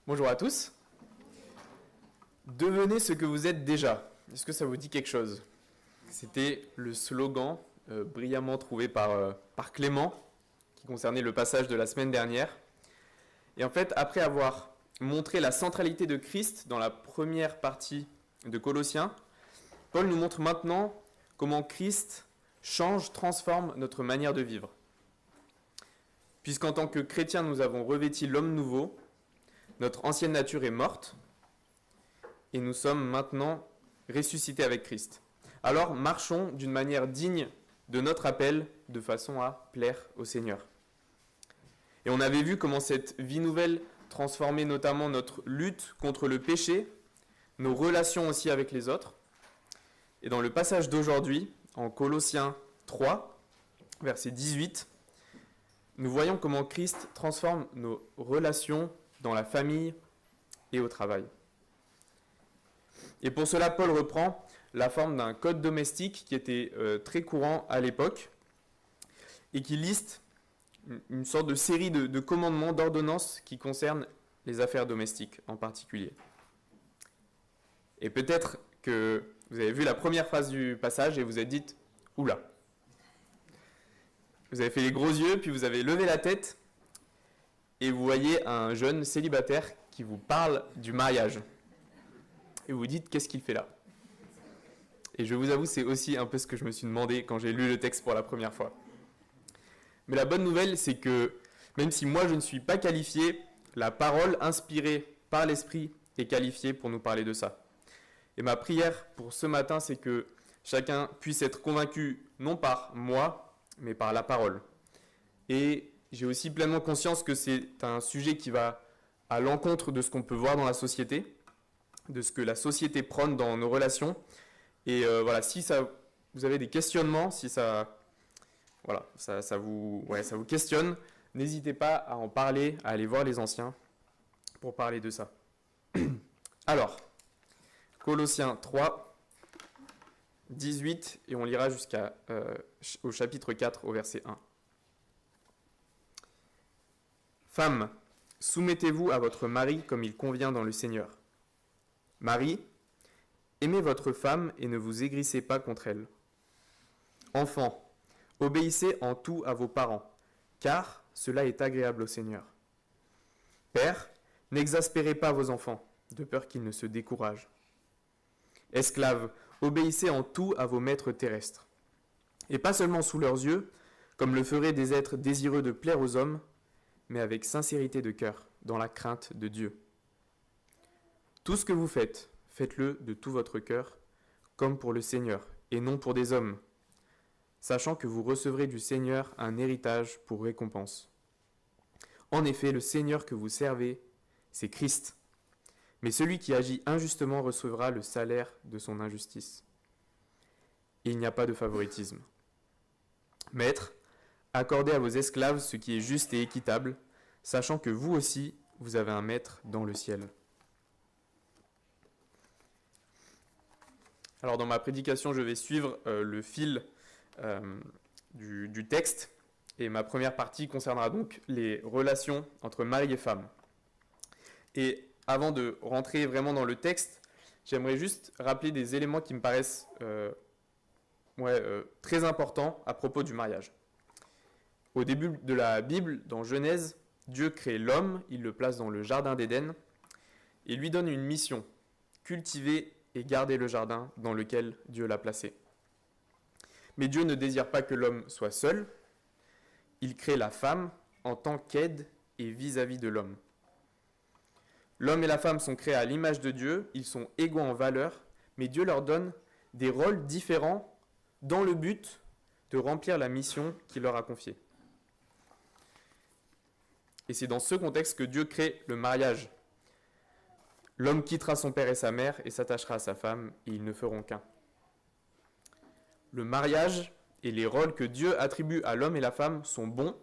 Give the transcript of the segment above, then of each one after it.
Bonjour à tous. Devenez ce que vous êtes déjà. Est-ce que ça vous dit quelque chose? C'était le slogan brillamment trouvé par Clément, qui concernait le passage de la semaine dernière. Et en fait, après avoir montré la centralité de Christ dans la première partie de Colossiens, Paul nous montre maintenant comment Christ change, transforme notre manière de vivre. Puisqu'en tant que chrétiens, nous avons revêti l'homme nouveau, notre ancienne nature est morte, et nous sommes maintenant ressuscités avec Christ. Alors marchons d'une manière digne de notre appel, de façon à plaire au Seigneur. Et on avait vu comment cette vie nouvelle transformait notamment notre lutte contre le péché, nos relations aussi avec les autres. Et dans le passage d'aujourd'hui, en Colossiens 3, verset 18, nous voyons comment Christ transforme nos relations dans la famille et au travail. Et pour cela, Paul reprend la forme d'un code domestique qui était très courant à l'époque et qui liste une sorte de série de commandements, d'ordonnances qui concernent les affaires domestiques en particulier. Et peut-être que vous avez vu la première phrase du passage et vous êtes dit « Oula !» Vous avez fait les gros yeux, puis vous avez levé la tête et vous voyez un jeune célibataire qui vous parle du mariage. Et vous vous dites, qu'est-ce qu'il fait là? Et je vous avoue, c'est aussi un peu ce que je me suis demandé quand j'ai lu le texte pour la première fois. Mais la bonne nouvelle, c'est que même si moi je ne suis pas qualifié, la parole inspirée par l'Esprit est qualifiée pour nous parler de ça. Et ma prière pour ce matin, c'est que chacun puisse être convaincu, non par moi, mais par la parole. Et j'ai aussi pleinement conscience que c'est un sujet qui va à l'encontre de ce qu'on peut voir dans la société, de ce que la société prône dans nos relations. Et voilà, si vous avez des questionnements, si ça vous questionne, n'hésitez pas à en parler, à aller voir les anciens pour parler de ça. Alors, Colossiens 3, 18, et on lira jusqu'au chapitre 4, au verset 1. Femmes, soumettez-vous à votre mari comme il convient dans le Seigneur. Marie, aimez votre femme et ne vous aigrissez pas contre elle. Enfants, obéissez en tout à vos parents, car cela est agréable au Seigneur. Pères, n'exaspérez pas vos enfants, de peur qu'ils ne se découragent. Esclaves, obéissez en tout à vos maîtres terrestres, et pas seulement sous leurs yeux, comme le feraient des êtres désireux de plaire aux hommes, mais avec sincérité de cœur, dans la crainte de Dieu. Tout ce que vous faites, faites-le de tout votre cœur, comme pour le Seigneur, et non pour des hommes, sachant que vous recevrez du Seigneur un héritage pour récompense. En effet, le Seigneur que vous servez, c'est Christ. Mais celui qui agit injustement recevra le salaire de son injustice. Et il n'y a pas de favoritisme. Maîtres, accordez à vos esclaves ce qui est juste et équitable, sachant que vous aussi, vous avez un maître dans le ciel. Alors dans ma prédication, je vais suivre le fil du texte, et ma première partie concernera donc les relations entre mari et femme. Et avant de rentrer vraiment dans le texte, j'aimerais juste rappeler des éléments qui me paraissent très importants à propos du mariage. Au début de la Bible, dans Genèse, Dieu crée l'homme, il le place dans le jardin d'Éden et lui donne une mission, cultiver et garder le jardin dans lequel Dieu l'a placé. Mais Dieu ne désire pas que l'homme soit seul, il crée la femme en tant qu'aide et vis-à-vis de l'homme. L'homme et la femme sont créés à l'image de Dieu, ils sont égaux en valeur, mais Dieu leur donne des rôles différents dans le but de remplir la mission qu'il leur a confiée. Et c'est dans ce contexte que Dieu crée le mariage. L'homme quittera son père et sa mère et s'attachera à sa femme, et ils ne feront qu'un. Le mariage et les rôles que Dieu attribue à l'homme et la femme sont bons,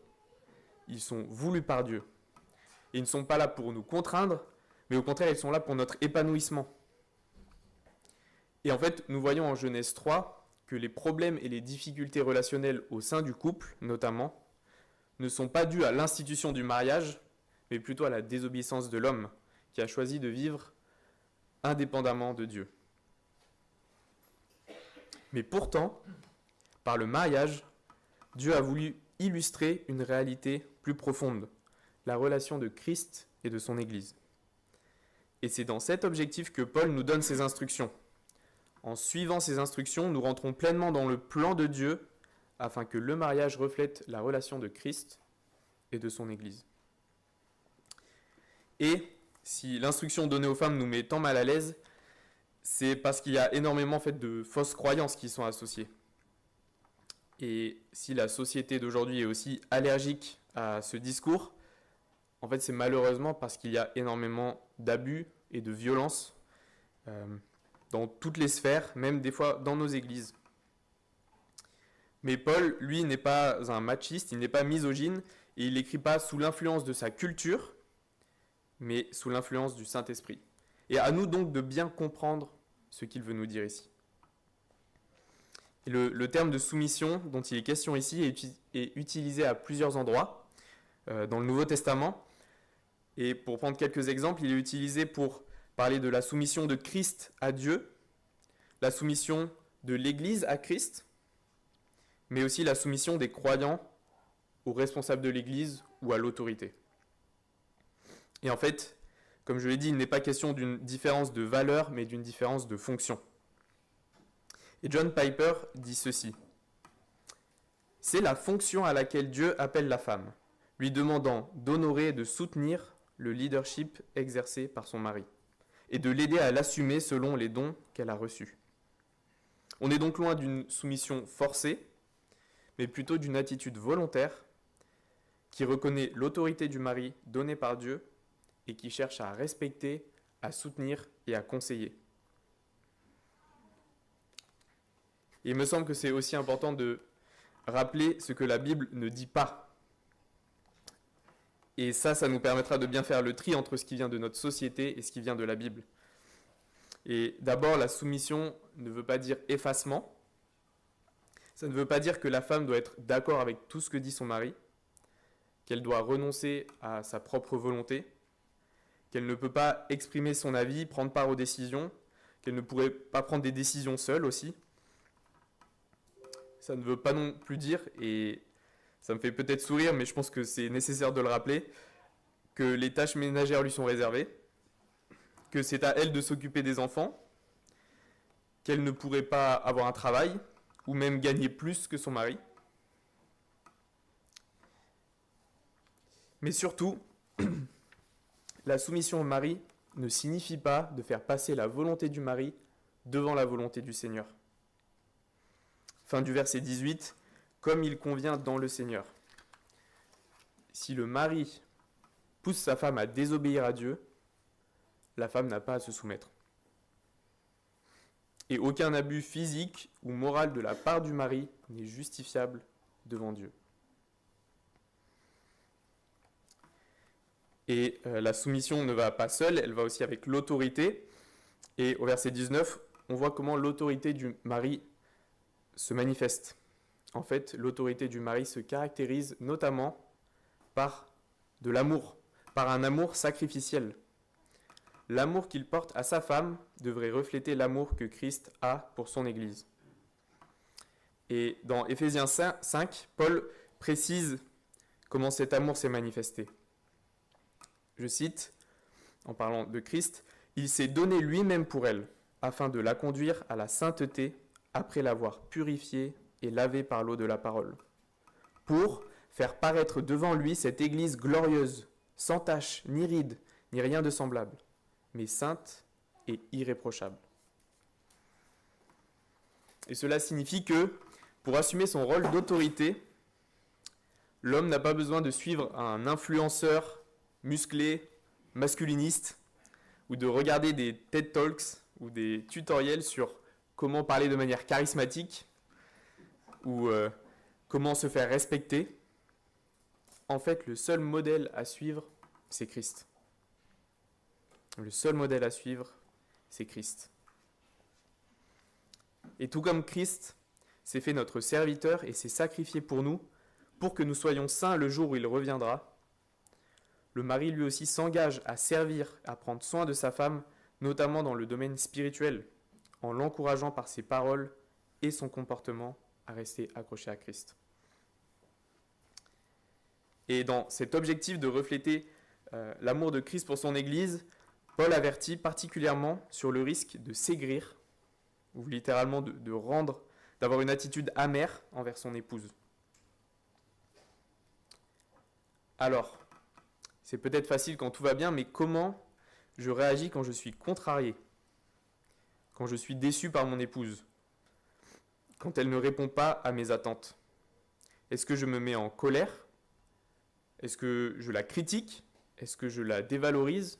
ils sont voulus par Dieu. Et ils ne sont pas là pour nous contraindre, mais au contraire, ils sont là pour notre épanouissement. Et en fait, nous voyons en Genèse 3 que les problèmes et les difficultés relationnelles au sein du couple, notamment, ne sont pas dus à l'institution du mariage, mais plutôt à la désobéissance de l'homme, qui a choisi de vivre indépendamment de Dieu. Mais pourtant, par le mariage, Dieu a voulu illustrer une réalité plus profonde, la relation de Christ et de son Église. Et c'est dans cet objectif que Paul nous donne ses instructions. En suivant ces instructions, nous rentrons pleinement dans le plan de Dieu afin que le mariage reflète la relation de Christ et de son Église. Et si l'instruction donnée aux femmes nous met tant mal à l'aise, c'est parce qu'il y a énormément de fausses croyances qui sont associées. Et si la société d'aujourd'hui est aussi allergique à ce discours, en fait c'est malheureusement parce qu'il y a énormément d'abus et de violence dans toutes les sphères, même des fois dans nos églises. Mais Paul, lui, n'est pas un machiste, il n'est pas misogyne, et il n'écrit pas sous l'influence de sa culture, mais sous l'influence du Saint-Esprit. Et à nous donc de bien comprendre ce qu'il veut nous dire ici. Et le terme de soumission dont il est question ici est utilisé à plusieurs endroits dans le Nouveau Testament. Et pour prendre quelques exemples, il est utilisé pour parler de la soumission de Christ à Dieu, la soumission de l'Église à Christ, mais aussi la soumission des croyants aux responsables de l'Église ou à l'autorité. Et en fait, comme je l'ai dit, il n'est pas question d'une différence de valeur, mais d'une différence de fonction. Et John Piper dit ceci. C'est la fonction à laquelle Dieu appelle la femme, lui demandant d'honorer et de soutenir le leadership exercé par son mari, et de l'aider à l'assumer selon les dons qu'elle a reçus. On est donc loin d'une soumission forcée, mais plutôt d'une attitude volontaire qui reconnaît l'autorité du mari donnée par Dieu et qui cherche à respecter, à soutenir et à conseiller. Et il me semble que c'est aussi important de rappeler ce que la Bible ne dit pas. Et ça nous permettra de bien faire le tri entre ce qui vient de notre société et ce qui vient de la Bible. Et d'abord, la soumission ne veut pas dire effacement. Ça ne veut pas dire que la femme doit être d'accord avec tout ce que dit son mari, qu'elle doit renoncer à sa propre volonté, qu'elle ne peut pas exprimer son avis, prendre part aux décisions, qu'elle ne pourrait pas prendre des décisions seule aussi. Ça ne veut pas non plus dire, et ça me fait peut-être sourire, mais je pense que c'est nécessaire de le rappeler, que les tâches ménagères lui sont réservées, que c'est à elle de s'occuper des enfants, qu'elle ne pourrait pas avoir un travail, ou même gagner plus que son mari. Mais surtout, la soumission au mari ne signifie pas de faire passer la volonté du mari devant la volonté du Seigneur. Fin du verset 18, comme il convient dans le Seigneur. Si le mari pousse sa femme à désobéir à Dieu, la femme n'a pas à se soumettre. Et aucun abus physique ou moral de la part du mari n'est justifiable devant Dieu. Et la soumission ne va pas seule, elle va aussi avec l'autorité. Et au verset 19, on voit comment l'autorité du mari se manifeste. En fait, l'autorité du mari se caractérise notamment par de l'amour, par un amour sacrificiel. L'amour qu'il porte à sa femme devrait refléter l'amour que Christ a pour son Église. Et dans Éphésiens 5, Paul précise comment cet amour s'est manifesté. Je cite, en parlant de Christ, « Il s'est donné lui-même pour elle, afin de la conduire à la sainteté, après l'avoir purifiée et lavée par l'eau de la parole, pour faire paraître devant lui cette Église glorieuse, sans tache, ni ride, ni rien de semblable, mais sainte et irréprochable. » Et cela signifie que, pour assumer son rôle d'autorité, l'homme n'a pas besoin de suivre un influenceur musclé, masculiniste, ou de regarder des TED Talks ou des tutoriels sur comment parler de manière charismatique, ou comment se faire respecter. En fait, le seul modèle à suivre, c'est Christ. Le seul modèle à suivre, c'est Christ. Et tout comme Christ s'est fait notre serviteur et s'est sacrifié pour nous, pour que nous soyons saints le jour où il reviendra, le mari lui aussi s'engage à servir, à prendre soin de sa femme, notamment dans le domaine spirituel, en l'encourageant par ses paroles et son comportement à rester accroché à Christ. Et dans cet objectif de refléter l'amour de Christ pour son Église, Paul avertit particulièrement sur le risque de s'aigrir, ou littéralement d'avoir une attitude amère envers son épouse. Alors, c'est peut-être facile quand tout va bien, mais comment je réagis quand je suis contrarié, quand je suis déçu par mon épouse, quand elle ne répond pas à mes attentes? Est-ce que je me mets en colère? Est-ce que je la critique? Est-ce que je la dévalorise?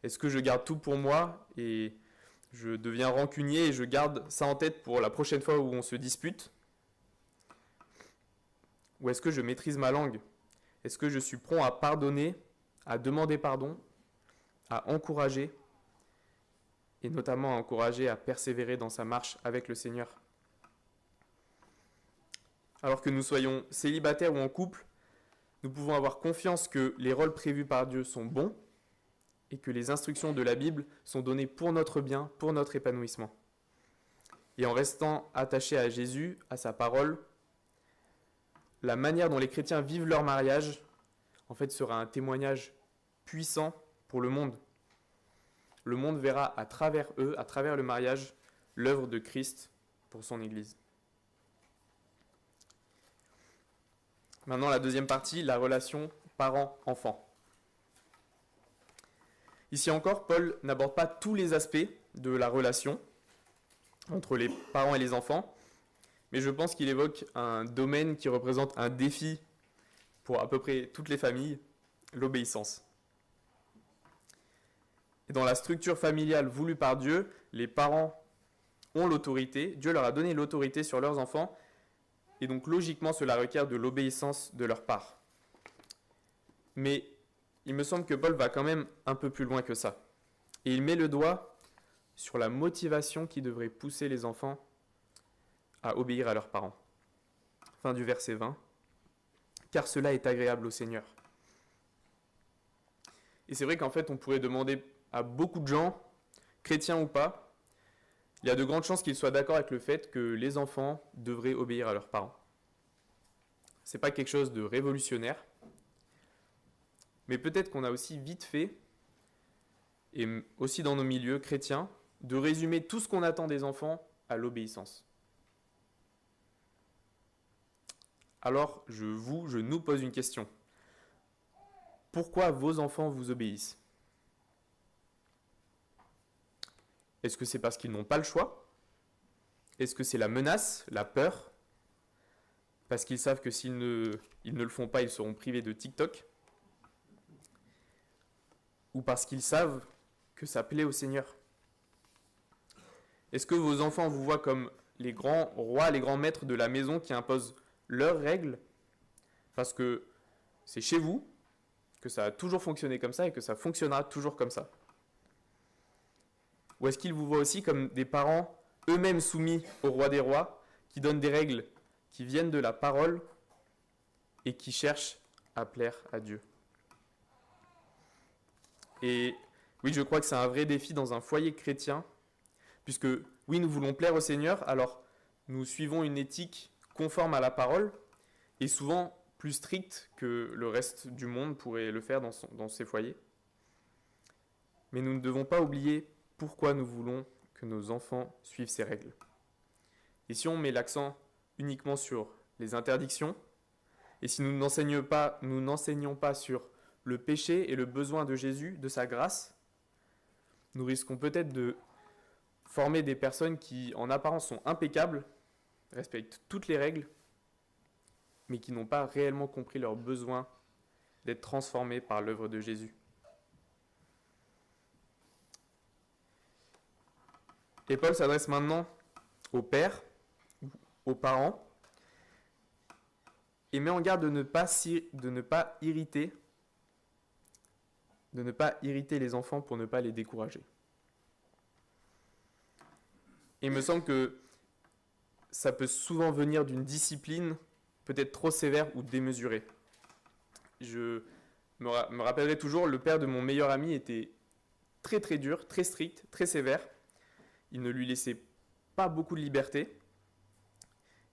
Est-ce que je garde tout pour moi et je deviens rancunier et je garde ça en tête pour la prochaine fois où on se dispute? Ou est-ce que je maîtrise ma langue? Est-ce que je suis prompt à pardonner, à demander pardon, à encourager, et notamment à encourager à persévérer dans sa marche avec le Seigneur? Alors que nous soyons célibataires ou en couple, nous pouvons avoir confiance que les rôles prévus par Dieu sont bons et que les instructions de la Bible sont données pour notre bien, pour notre épanouissement. Et en restant attachés à Jésus, à sa parole, la manière dont les chrétiens vivent leur mariage, en fait, sera un témoignage puissant pour le monde. Le monde verra à travers eux, à travers le mariage, l'œuvre de Christ pour son Église. Maintenant, la deuxième partie, la relation parent-enfant. Ici encore, Paul n'aborde pas tous les aspects de la relation entre les parents et les enfants, mais je pense qu'il évoque un domaine qui représente un défi pour à peu près toutes les familles, l'obéissance. Et dans la structure familiale voulue par Dieu, les parents ont l'autorité, Dieu leur a donné l'autorité sur leurs enfants, et donc logiquement cela requiert de l'obéissance de leur part. Mais il me semble que Paul va quand même un peu plus loin que ça. Et il met le doigt sur la motivation qui devrait pousser les enfants à obéir à leurs parents. Fin du verset 20. Car cela est agréable au Seigneur. Et c'est vrai qu'en fait, on pourrait demander à beaucoup de gens, chrétiens ou pas, il y a de grandes chances qu'ils soient d'accord avec le fait que les enfants devraient obéir à leurs parents. C'est pas quelque chose de révolutionnaire, mais peut-être qu'on a aussi vite fait, et aussi dans nos milieux chrétiens, de résumer tout ce qu'on attend des enfants à l'obéissance. Alors, je nous pose une question. Pourquoi vos enfants vous obéissent? Est-ce que c'est parce qu'ils n'ont pas le choix? Est-ce que c'est la menace, la peur? Parce qu'ils savent que s'ils ne le font pas, ils seront privés de TikTok? Ou parce qu'ils savent que ça plaît au Seigneur? Est-ce que vos enfants vous voient comme les grands rois, les grands maîtres de la maison qui imposent leurs règles parce que c'est chez vous, que ça a toujours fonctionné comme ça et que ça fonctionnera toujours comme ça? Ou est-ce qu'ils vous voient aussi comme des parents eux-mêmes soumis au roi des rois, qui donnent des règles qui viennent de la parole et qui cherchent à plaire à Dieu? Et oui, je crois que c'est un vrai défi dans un foyer chrétien, puisque oui, nous voulons plaire au Seigneur, alors nous suivons une éthique conforme à la parole, et souvent plus stricte que le reste du monde pourrait le faire dans ses foyers. Mais nous ne devons pas oublier pourquoi nous voulons que nos enfants suivent ces règles. Et si on met l'accent uniquement sur les interdictions, et si nous n'enseignons pas sur le péché et le besoin de Jésus, de sa grâce, nous risquons peut-être de former des personnes qui, en apparence, sont impeccables, respectent toutes les règles, mais qui n'ont pas réellement compris leur besoin d'être transformés par l'œuvre de Jésus. Et Paul s'adresse maintenant aux pères, aux parents, et met en garde de ne pas irriter les enfants pour ne pas les décourager. Et il me semble que ça peut souvent venir d'une discipline peut-être trop sévère ou démesurée. Je me rappellerai toujours, le père de mon meilleur ami était très très dur, très strict, très sévère. Il ne lui laissait pas beaucoup de liberté.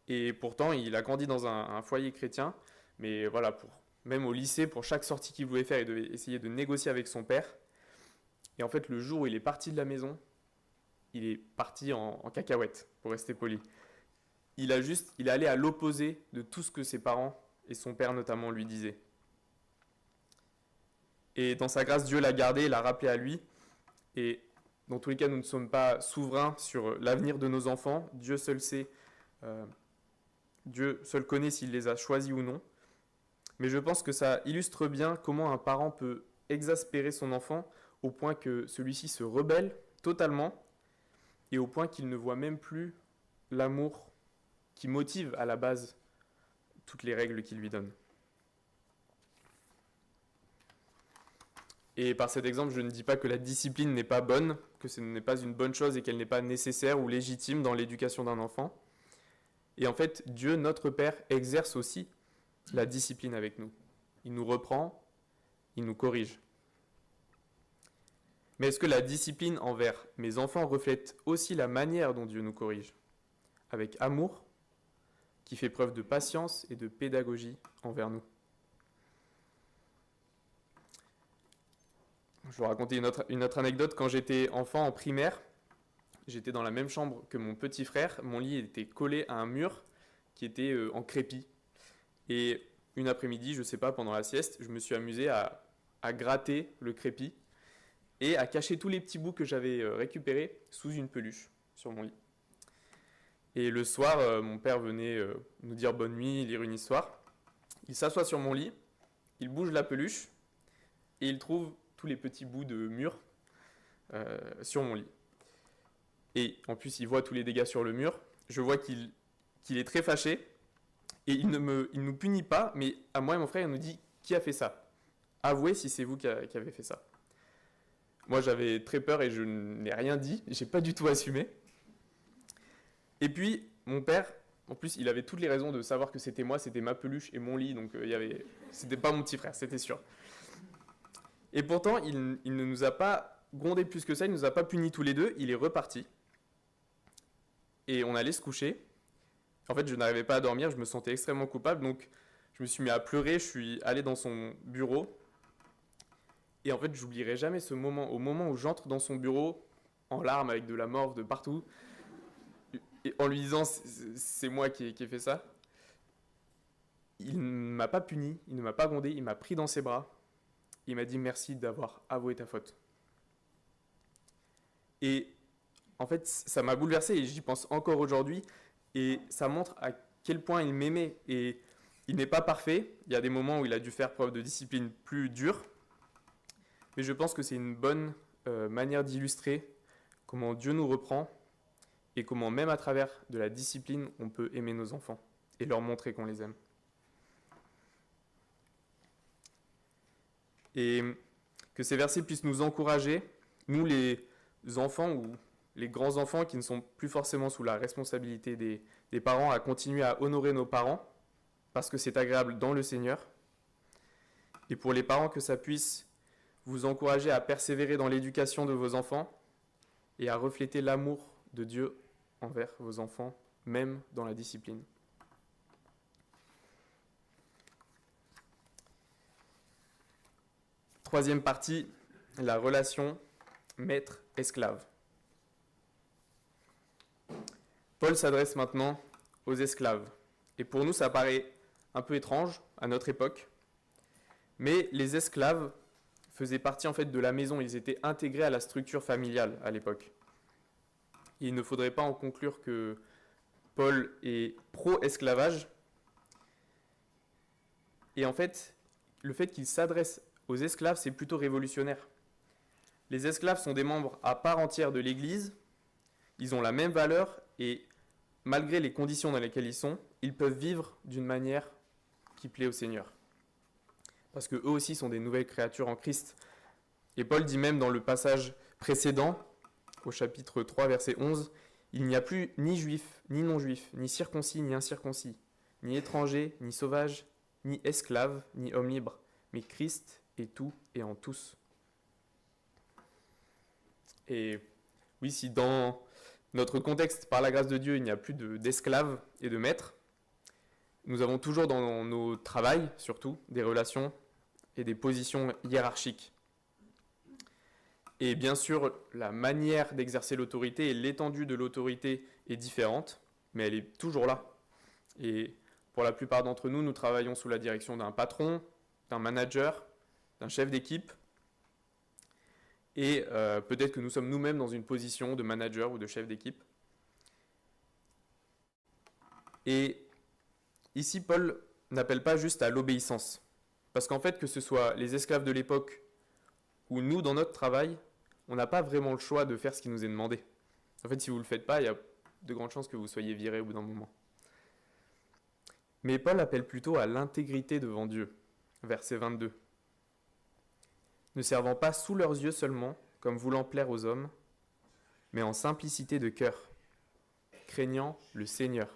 Et pourtant, il a grandi dans un foyer chrétien. Mais voilà, même au lycée, pour chaque sortie qu'il voulait faire, il devait essayer de négocier avec son père. Et en fait, le jour où il est parti de la maison, il est parti en cacahuète, pour rester poli. Il est allé à l'opposé de tout ce que ses parents, et son père notamment, lui disaient. Et dans sa grâce, Dieu l'a gardé, l'a rappelé à lui. Et dans tous les cas, nous ne sommes pas souverains sur l'avenir de nos enfants. Dieu seul sait, Dieu seul connaît s'il les a choisis ou non. Mais je pense que ça illustre bien comment un parent peut exaspérer son enfant au point que celui-ci se rebelle totalement et au point qu'il ne voit même plus l'amour qui motive à la base toutes les règles qu'il lui donne. Et par cet exemple, je ne dis pas que la discipline n'est pas bonne, que ce n'est pas une bonne chose et qu'elle n'est pas nécessaire ou légitime dans l'éducation d'un enfant. Et en fait, Dieu, notre Père, exerce aussi la discipline avec nous. Il nous reprend, il nous corrige. Mais est-ce que la discipline envers mes enfants reflète aussi la manière dont Dieu nous corrige ? Avec amour, qui fait preuve de patience et de pédagogie envers nous. Je vais vous raconter une autre anecdote. Quand j'étais enfant en primaire, j'étais dans la même chambre que mon petit frère. Mon lit était collé à un mur qui était en crépi. Et une après-midi, je ne sais pas, pendant la sieste, je me suis amusé à gratter le crépi et à cacher tous les petits bouts que j'avais récupérés sous une peluche sur mon lit. Et le soir, mon père venait nous dire bonne nuit, lire une histoire. Il s'assoit sur mon lit, il bouge la peluche et il trouve tous les petits bouts de mur sur mon lit. Et en plus, il voit tous les dégâts sur le mur. Je vois qu'il est très fâché. Et il ne nous punit pas, mais à moi et mon frère, il nous dit « Qui a fait ça ? Avouez si c'est vous qui avez fait ça. » Moi, j'avais très peur et je n'ai rien dit. Je n'ai pas du tout assumé. Et puis, mon père, en plus, il avait toutes les raisons de savoir que c'était moi, c'était ma peluche et mon lit. Donc, c'était pas mon petit frère, c'était sûr. Et pourtant, il ne nous a pas grondé plus que ça, il ne nous a pas punis tous les deux. Il est reparti. Et on allait se coucher. En fait, je n'arrivais pas à dormir, je me sentais extrêmement coupable, donc je me suis mis à pleurer, je suis allé dans son bureau. Et en fait, j'oublierai jamais ce moment, au moment où j'entre dans son bureau, en larmes, avec de la morve de partout, et en lui disant « c'est moi qui ai fait ça ». Il ne m'a pas puni, il ne m'a pas grondé, il m'a pris dans ses bras. Il m'a dit « merci d'avoir avoué ta faute ». Et en fait, ça m'a bouleversé et j'y pense encore aujourd'hui. Et ça montre à quel point il m'aimait. Et il n'est pas parfait. Il y a des moments où il a dû faire preuve de discipline plus dure. Mais je pense que c'est une bonne manière d'illustrer comment Dieu nous reprend et comment même à travers de la discipline, on peut aimer nos enfants et leur montrer qu'on les aime. Et que ces versets puissent nous encourager, nous les enfants ou les grands-enfants qui ne sont plus forcément sous la responsabilité des parents, à continuer à honorer nos parents, parce que c'est agréable dans le Seigneur. Et pour les parents, que ça puisse vous encourager à persévérer dans l'éducation de vos enfants et à refléter l'amour de Dieu envers vos enfants, même dans la discipline. Troisième partie, la relation maître-esclave. Paul s'adresse maintenant aux esclaves. Et pour nous, ça paraît un peu étrange à notre époque. Mais les esclaves faisaient partie en fait de la maison. Ils étaient intégrés à la structure familiale à l'époque. Et il ne faudrait pas en conclure que Paul est pro-esclavage. Et en fait, le fait qu'il s'adresse aux esclaves, c'est plutôt révolutionnaire. Les esclaves sont des membres à part entière de l'Église. Ils ont la même valeur et malgré les conditions dans lesquelles ils sont, ils peuvent vivre d'une manière qui plaît au Seigneur. Parce qu'eux aussi sont des nouvelles créatures en Christ. Et Paul dit même dans le passage précédent, au chapitre 3, verset 11, « Il n'y a plus ni juif, ni non-juif, ni circoncis, ni incirconcis, ni étranger, ni sauvage, ni esclave, ni homme libre, mais Christ et tout et en tous. Et oui, si dans notre contexte, par la grâce de Dieu, il n'y a plus d'esclaves et de maîtres, nous avons toujours dans nos travails, surtout, des relations et des positions hiérarchiques. Et bien sûr, la manière d'exercer l'autorité et l'étendue de l'autorité est différente, mais elle est toujours là. Et pour la plupart d'entre nous, nous travaillons sous la direction d'un patron, d'un manager, d'un chef d'équipe. Et peut-être que nous sommes nous-mêmes dans une position de manager ou de chef d'équipe. Et ici, Paul n'appelle pas juste à l'obéissance. Parce qu'en fait, que ce soit les esclaves de l'époque ou nous, dans notre travail, on n'a pas vraiment le choix de faire ce qui nous est demandé. En fait, si vous ne le faites pas, il y a de grandes chances que vous soyez viré au bout d'un moment. Mais Paul appelle plutôt à l'intégrité devant Dieu, verset 22. Ne servant pas sous leurs yeux seulement, comme voulant plaire aux hommes, mais en simplicité de cœur, craignant le Seigneur.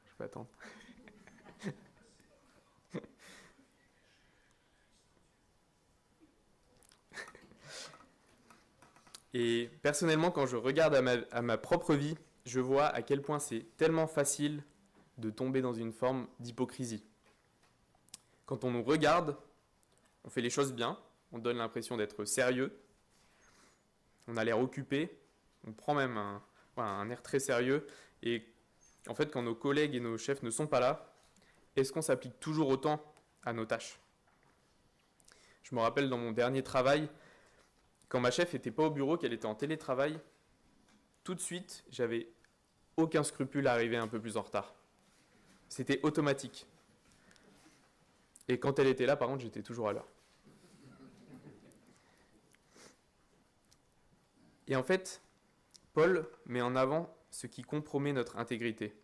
Je peux attendre. Et personnellement, quand je regarde à ma propre vie, je vois à quel point c'est tellement facile de tomber dans une forme d'hypocrisie. Quand on nous regarde, on fait les choses bien, on donne l'impression d'être sérieux, on a l'air occupé, on prend même un air très sérieux, et en fait, quand nos collègues et nos chefs ne sont pas là, est-ce qu'on s'applique toujours autant à nos tâches? Je me rappelle dans mon dernier travail, quand ma chef n'était pas au bureau, qu'elle était en télétravail, tout de suite, j'avais aucun scrupule à arriver un peu plus en retard. C'était automatique. Et quand elle était là, par contre, j'étais toujours à l'heure. Et en fait, Paul met en avant ce qui compromet notre intégrité.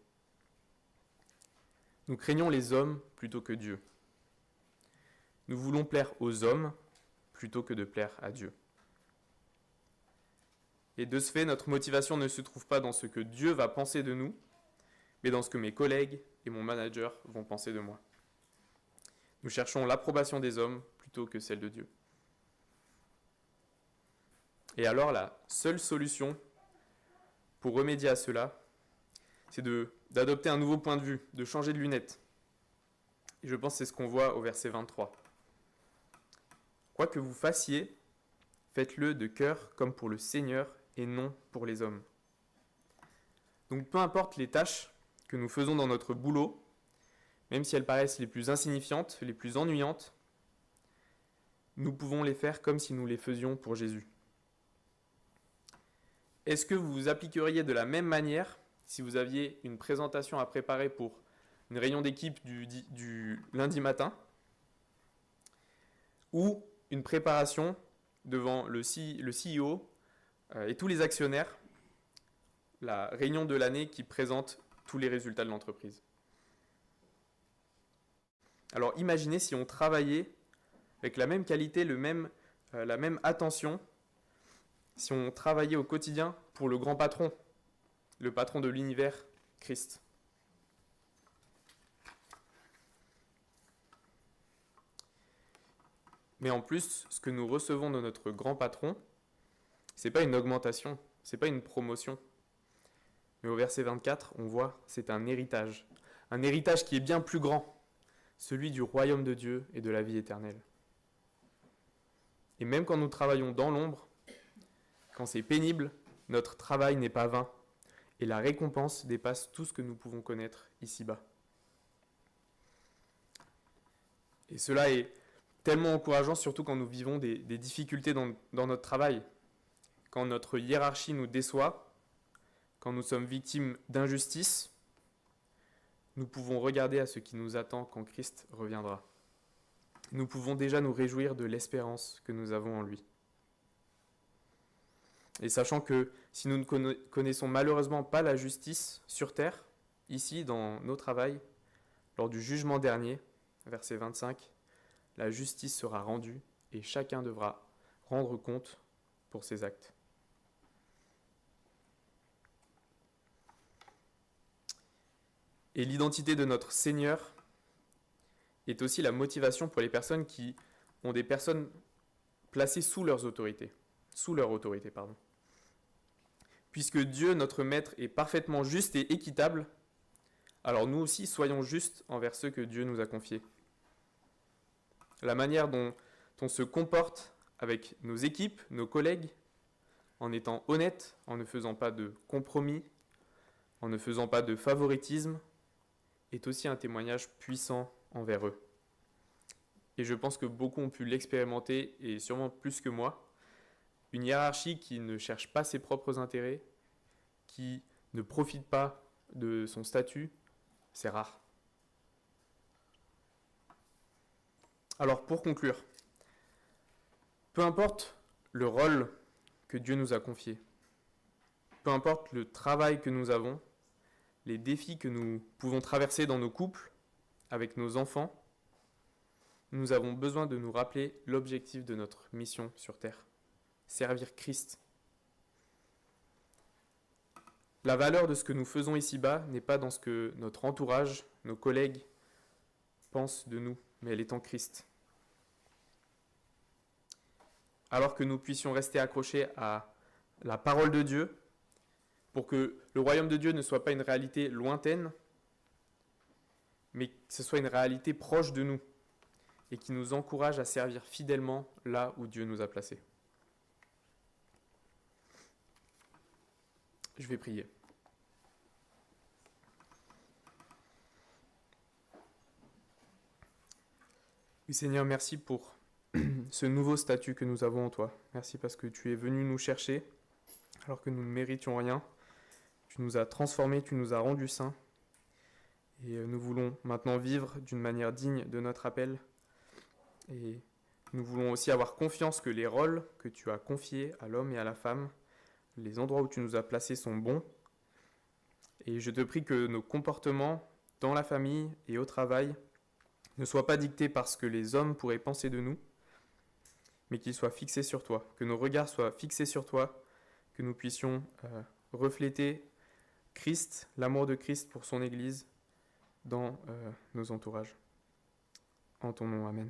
Nous craignons les hommes plutôt que Dieu. Nous voulons plaire aux hommes plutôt que de plaire à Dieu. Et de ce fait, notre motivation ne se trouve pas dans ce que Dieu va penser de nous, mais dans ce que mes collègues et mon manager vont penser de moi. Nous cherchons l'approbation des hommes plutôt que celle de Dieu. Et alors, la seule solution pour remédier à cela, c'est d'adopter un nouveau point de vue, de changer de lunettes. Et je pense que c'est ce qu'on voit au verset 23. Quoi que vous fassiez, faites-le de cœur comme pour le Seigneur et non pour les hommes. Donc peu importe les tâches que nous faisons dans notre boulot, même si elles paraissent les plus insignifiantes, les plus ennuyantes, nous pouvons les faire comme si nous les faisions pour Jésus. Est-ce que vous vous appliqueriez de la même manière si vous aviez une présentation à préparer pour une réunion d'équipe du lundi matin ou une préparation devant le CEO et tous les actionnaires, la réunion de l'année qui présente tous les résultats de l'entreprise? Alors imaginez si on travaillait avec la même qualité, la même attention, si on travaillait au quotidien pour le grand patron, le patron de l'univers, Christ. Mais en plus, ce que nous recevons de notre grand patron, ce n'est pas une augmentation, ce n'est pas une promotion. Mais au verset 24, on voit, c'est un héritage qui est bien plus grand, celui du royaume de Dieu et de la vie éternelle. Et même quand nous travaillons dans l'ombre, quand c'est pénible, notre travail n'est pas vain, et la récompense dépasse tout ce que nous pouvons connaître ici-bas. Et cela est tellement encourageant, surtout quand nous vivons des difficultés dans notre travail, quand notre hiérarchie nous déçoit, quand nous sommes victimes d'injustice, nous pouvons regarder à ce qui nous attend quand Christ reviendra. Nous pouvons déjà nous réjouir de l'espérance que nous avons en lui. Et sachant que si nous ne connaissons malheureusement pas la justice sur terre, ici dans nos travails, lors du jugement dernier, verset 25, la justice sera rendue et chacun devra rendre compte pour ses actes. Et l'identité de notre Seigneur est aussi la motivation pour les personnes qui ont des personnes placées sous leur autorité. Puisque Dieu, notre Maître, est parfaitement juste et équitable, alors nous aussi soyons justes envers ceux que Dieu nous a confiés. La manière dont on se comporte avec nos équipes, nos collègues, en étant honnête, en ne faisant pas de compromis, en ne faisant pas de favoritisme, est aussi un témoignage puissant envers eux. Et je pense que beaucoup ont pu l'expérimenter, et sûrement plus que moi. Une hiérarchie qui ne cherche pas ses propres intérêts, qui ne profite pas de son statut, c'est rare. Alors pour conclure, peu importe le rôle que Dieu nous a confié, peu importe le travail que nous avons, les défis que nous pouvons traverser dans nos couples, avec nos enfants, nous avons besoin de nous rappeler l'objectif de notre mission sur Terre, servir Christ. La valeur de ce que nous faisons ici-bas n'est pas dans ce que notre entourage, nos collègues pensent de nous, mais elle est en Christ. Alors que nous puissions rester accrochés à la parole de Dieu, pour que le royaume de Dieu ne soit pas une réalité lointaine, mais que ce soit une réalité proche de nous et qui nous encourage à servir fidèlement là où Dieu nous a placés. Je vais prier. Oui Seigneur, merci pour ce nouveau statut que nous avons en toi. Merci parce que tu es venu nous chercher alors que nous ne méritions rien. Tu nous as transformés, tu nous as rendus saints. Et nous voulons maintenant vivre d'une manière digne de notre appel. Et nous voulons aussi avoir confiance que les rôles que tu as confiés à l'homme et à la femme, les endroits où tu nous as placés sont bons. Et je te prie que nos comportements dans la famille et au travail ne soient pas dictés par ce que les hommes pourraient penser de nous, mais qu'ils soient fixés sur toi, que nos regards soient fixés sur toi, que nous puissions refléter Christ, l'amour de Christ pour son Église dans nos entourages. En ton nom, amen.